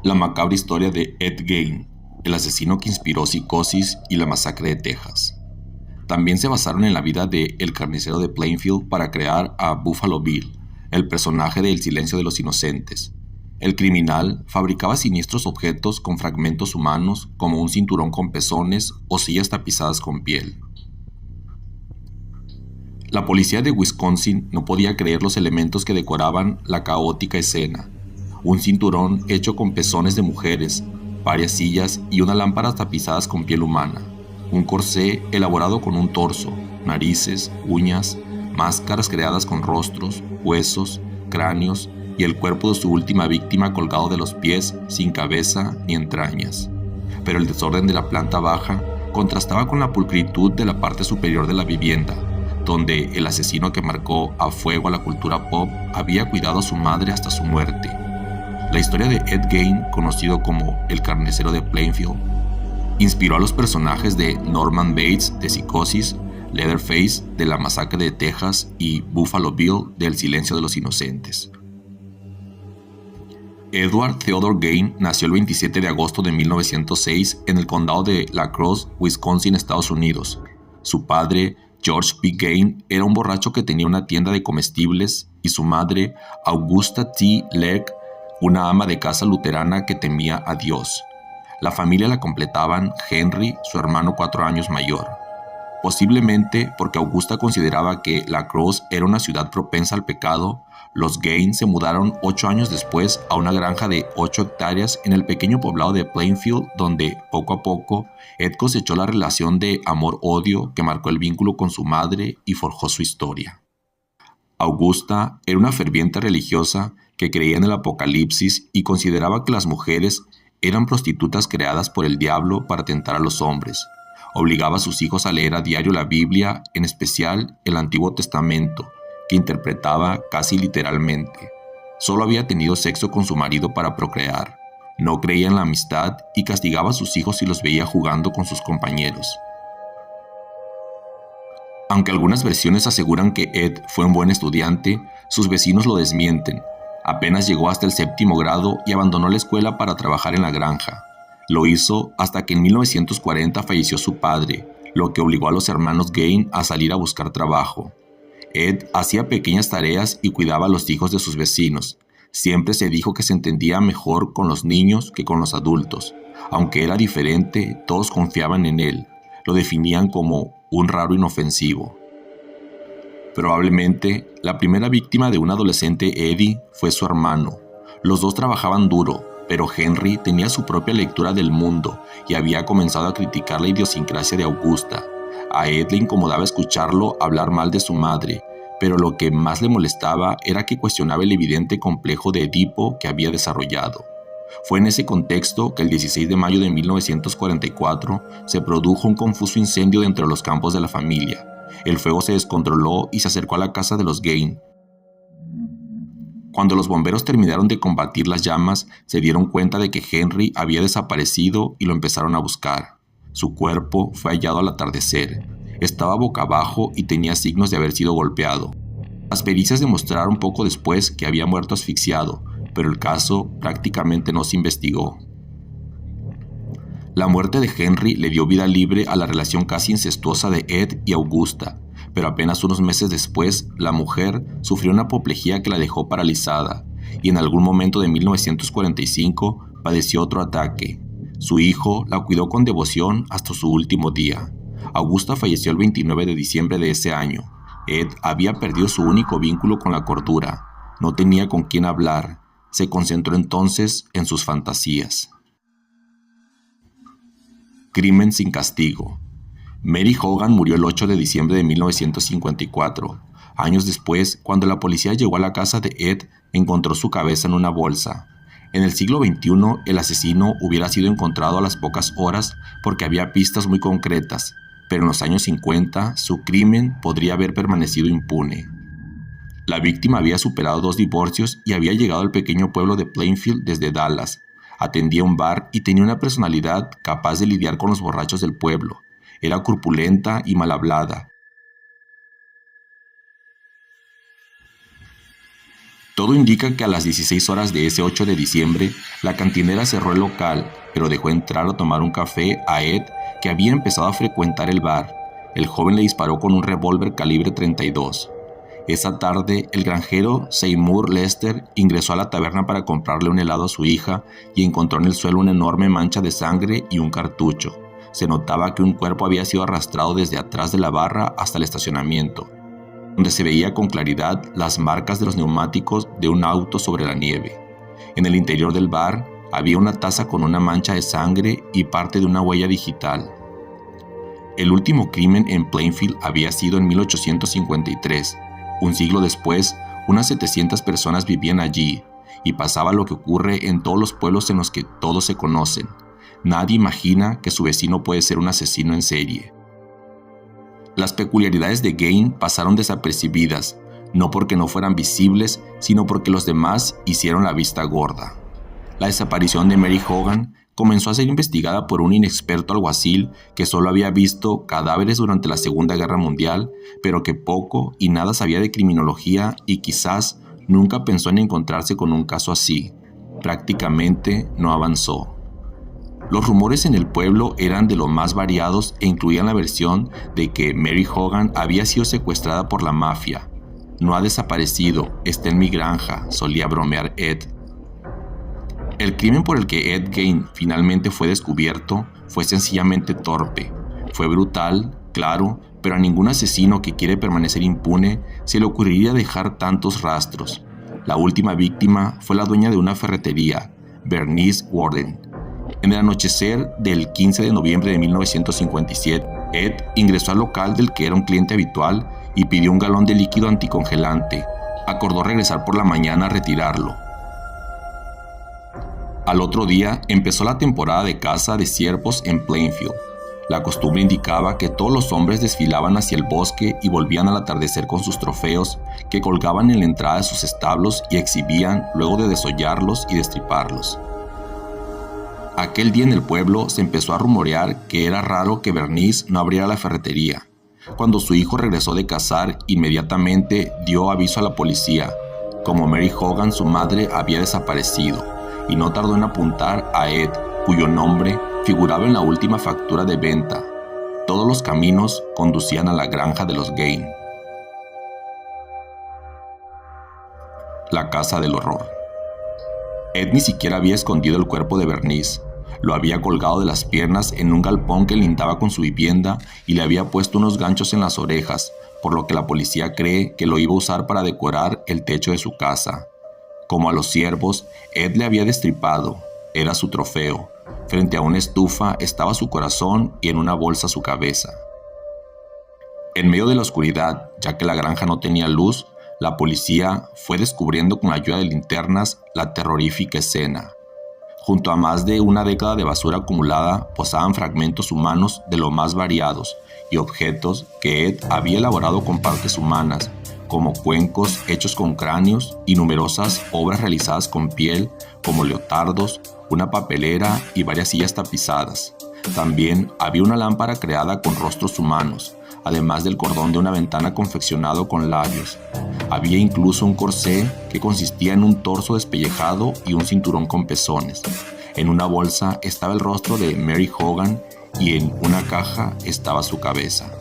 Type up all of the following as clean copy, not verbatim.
La macabra historia de Ed Gein, el asesino que inspiró Psicosis y la masacre de Texas. También se basaron en la vida de El Carnicero de Plainfield para crear a Buffalo Bill, el personaje de El Silencio de los Inocentes. El criminal fabricaba siniestros objetos con fragmentos humanos como un cinturón con pezones o sillas tapizadas con piel. La policía de Wisconsin no podía creer los elementos que decoraban la caótica escena. Un cinturón hecho con pezones de mujeres, varias sillas y una lámpara tapizadas con piel humana. Un corsé elaborado con un torso, narices, uñas, máscaras creadas con rostros, huesos, cráneos y el cuerpo de su última víctima colgado de los pies sin cabeza ni entrañas. Pero el desorden de la planta baja contrastaba con la pulcritud de la parte superior de la vivienda, donde el asesino que marcó a fuego a la cultura pop había cuidado a su madre hasta su muerte. La historia de Ed Gein, conocido como El Carnicero de Plainfield, inspiró a los personajes de Norman Bates de Psicosis, Leatherface de la masacre de Texas y Buffalo Bill de El Silencio de los Inocentes. Edward Theodore Gein nació el 27 de agosto de 1906 en el condado de La Crosse, Wisconsin, Estados Unidos. Su padre, George P. Gein, era un borracho que tenía una tienda de comestibles y su madre, Augusta T. Lerck, una ama de casa luterana que temía a Dios. La familia la completaban Henry, su hermano 4 años mayor. Posiblemente porque Augusta consideraba que La Crosse era una ciudad propensa al pecado, los Gein se mudaron 8 años después a una granja de 8 hectáreas en el pequeño poblado de Plainfield, donde, poco a poco, Ed cosechó la relación de amor-odio que marcó el vínculo con su madre y forjó su historia. Augusta era una ferviente religiosa que creía en el apocalipsis y consideraba que las mujeres eran prostitutas creadas por el diablo para tentar a los hombres. Obligaba a sus hijos a leer a diario la Biblia, en especial el Antiguo Testamento, que interpretaba casi literalmente. Solo había tenido sexo con su marido para procrear. No creía en la amistad y castigaba a sus hijos si los veía jugando con sus compañeros. Aunque algunas versiones aseguran que Ed fue un buen estudiante, sus vecinos lo desmienten. Apenas llegó hasta el 7º grado y abandonó la escuela para trabajar en la granja. Lo hizo hasta que en 1940 falleció su padre, lo que obligó a los hermanos Gein a salir a buscar trabajo. Ed hacía pequeñas tareas y cuidaba a los hijos de sus vecinos. Siempre se dijo que se entendía mejor con los niños que con los adultos. Aunque era diferente, todos confiaban en él. Lo definían como un raro inofensivo. Probablemente, la primera víctima de un adolescente Eddie fue su hermano. Los dos trabajaban duro, pero Henry tenía su propia lectura del mundo y había comenzado a criticar la idiosincrasia de Augusta. A Ed le incomodaba escucharlo hablar mal de su madre, pero lo que más le molestaba era que cuestionaba el evidente complejo de Edipo que había desarrollado. Fue en ese contexto que el 16 de mayo de 1944 se produjo un confuso incendio dentro de los campos de la familia. El fuego se descontroló y se acercó a la casa de los Gein. Cuando los bomberos terminaron de combatir las llamas, se dieron cuenta de que Henry había desaparecido y lo empezaron a buscar. Su cuerpo fue hallado al atardecer. Estaba boca abajo y tenía signos de haber sido golpeado. Las pericias demostraron poco después que había muerto asfixiado, pero el caso prácticamente no se investigó. La muerte de Henry le dio vida libre a la relación casi incestuosa de Ed y Augusta, pero apenas unos meses después, la mujer sufrió una apoplejía que la dejó paralizada, y en algún momento de 1945 padeció otro ataque. Su hijo la cuidó con devoción hasta su último día. Augusta falleció el 29 de diciembre de ese año. Ed había perdido su único vínculo con la cordura. No tenía con quién hablar. Se concentró entonces en sus fantasías. Crimen sin castigo. Mary Hogan murió el 8 de diciembre de 1954. Años después, cuando la policía llegó a la casa de Ed, encontró su cabeza en una bolsa. En el siglo XXI, el asesino hubiera sido encontrado a las pocas horas porque había pistas muy concretas, pero en los años 50, su crimen podría haber permanecido impune. La víctima había superado 2 divorcios y había llegado al pequeño pueblo de Plainfield desde Dallas. Atendía un bar y tenía una personalidad capaz de lidiar con los borrachos del pueblo. Era corpulenta y mal hablada. Todo indica que a las 16 horas de ese 8 de diciembre, la cantinera cerró el local, pero dejó entrar a tomar un café a Ed, que había empezado a frecuentar el bar. El joven le disparó con un revólver calibre 32. Esa tarde, el granjero Seymour Lester ingresó a la taberna para comprarle un helado a su hija y encontró en el suelo una enorme mancha de sangre y un cartucho. Se notaba que un cuerpo había sido arrastrado desde atrás de la barra hasta el estacionamiento, donde se veía con claridad las marcas de los neumáticos de un auto sobre la nieve. En el interior del bar había una taza con una mancha de sangre y parte de una huella digital. El último crimen en Plainfield había sido en 1853. Un siglo después, unas 700 personas vivían allí, y pasaba lo que ocurre en todos los pueblos en los que todos se conocen. Nadie imagina que su vecino puede ser un asesino en serie. Las peculiaridades de Gain pasaron desapercibidas, no porque no fueran visibles, sino porque los demás hicieron la vista gorda. La desaparición de Mary Hogan comenzó a ser investigada por un inexperto alguacil que solo había visto cadáveres durante la Segunda Guerra Mundial, pero que poco y nada sabía de criminología y quizás nunca pensó en encontrarse con un caso así. Prácticamente no avanzó. Los rumores en el pueblo eran de lo más variados e incluían la versión de que Mary Hogan había sido secuestrada por la mafia. No ha desaparecido, está en mi granja, solía bromear Ed. El crimen por el que Ed Gain finalmente fue descubierto fue sencillamente torpe. Fue brutal, claro, pero a ningún asesino que quiere permanecer impune se le ocurriría dejar tantos rastros. La última víctima fue la dueña de una ferretería, Bernice Worden. En el anochecer del 15 de noviembre de 1957, Ed ingresó al local del que era un cliente habitual y pidió un galón de líquido anticongelante. Acordó regresar por la mañana a retirarlo. Al otro día empezó la temporada de caza de ciervos en Plainfield. La costumbre indicaba que todos los hombres desfilaban hacia el bosque y volvían al atardecer con sus trofeos, que colgaban en la entrada de sus establos y exhibían luego de desollarlos y destriparlos. Aquel día en el pueblo se empezó a rumorear que era raro que Bernice no abriera la ferretería. Cuando su hijo regresó de cazar, inmediatamente dio aviso a la policía. Como Mary Hogan, su madre, había desaparecido, y no tardó en apuntar a Ed, cuyo nombre figuraba en la última factura de venta. Todos los caminos conducían a la granja de los Gain. La casa del horror. Ed ni siquiera había escondido el cuerpo de Bernice. Lo había colgado de las piernas en un galpón que lindaba con su vivienda y le había puesto unos ganchos en las orejas, por lo que la policía cree que lo iba a usar para decorar el techo de su casa. Como a los ciervos, Ed le había destripado. Era su trofeo. Frente a una estufa estaba su corazón y en una bolsa su cabeza. En medio de la oscuridad, ya que la granja no tenía luz, la policía fue descubriendo con la ayuda de linternas la terrorífica escena. Junto a más de una década de basura acumulada, posaban fragmentos humanos de lo más variados y objetos que Ed había elaborado con partes humanas, como cuencos hechos con cráneos y numerosas obras realizadas con piel, como leotardos, una papelera y varias sillas tapizadas. También había una lámpara creada con rostros humanos, además del cordón de una ventana confeccionado con labios. Había incluso un corsé que consistía en un torso despellejado y un cinturón con pezones. En una bolsa estaba el rostro de Mary Hogan y en una caja estaba su cabeza.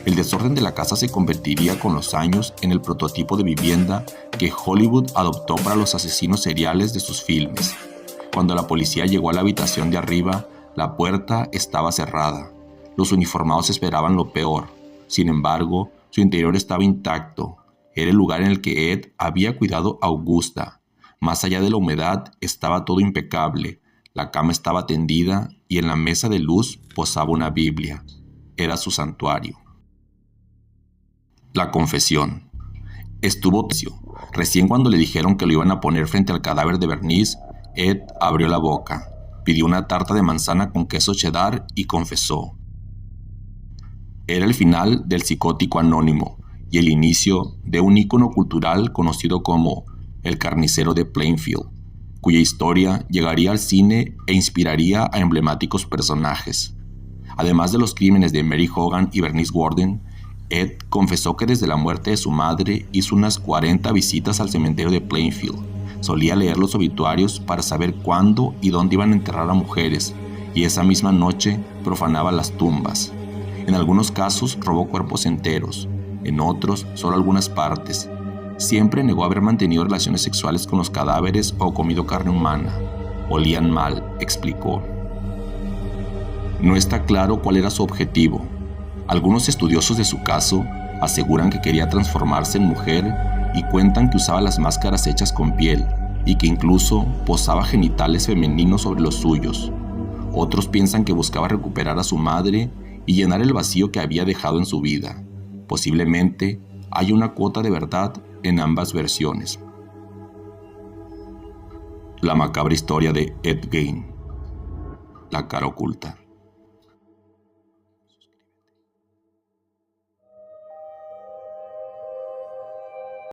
El desorden de la casa se convertiría con los años en el prototipo de vivienda que Hollywood adoptó para los asesinos seriales de sus filmes. Cuando la policía llegó a la habitación de arriba, la puerta estaba cerrada. Los uniformados esperaban lo peor. Sin embargo, su interior estaba intacto. Era el lugar en el que Ed había cuidado a Augusta. Más allá de la humedad, estaba todo impecable. La cama estaba tendida y en la mesa de luz posaba una Biblia. Era su santuario. La confesión. Estuvo tenso. Recién cuando le dijeron que lo iban a poner frente al cadáver de Bernice, Ed abrió la boca, pidió una tarta de manzana con queso cheddar y confesó. Era el final del Psicótico Anónimo y el inicio de un ícono cultural conocido como El Carnicero de Plainfield, cuya historia llegaría al cine e inspiraría a emblemáticos personajes. Además de los crímenes de Mary Hogan y Bernice Worden, Ed confesó que desde la muerte de su madre hizo unas 40 visitas al cementerio de Plainfield. Solía leer los obituarios para saber cuándo y dónde iban a enterrar a mujeres, y esa misma noche profanaba las tumbas. En algunos casos robó cuerpos enteros, en otros solo algunas partes. Siempre negó haber mantenido relaciones sexuales con los cadáveres o comido carne humana. Olían mal, explicó. No está claro cuál era su objetivo. Algunos estudiosos de su caso aseguran que quería transformarse en mujer y cuentan que usaba las máscaras hechas con piel y que incluso posaba genitales femeninos sobre los suyos. Otros piensan que buscaba recuperar a su madre y llenar el vacío que había dejado en su vida. Posiblemente hay una cuota de verdad en ambas versiones. La macabra historia de Ed Gein, la cara oculta.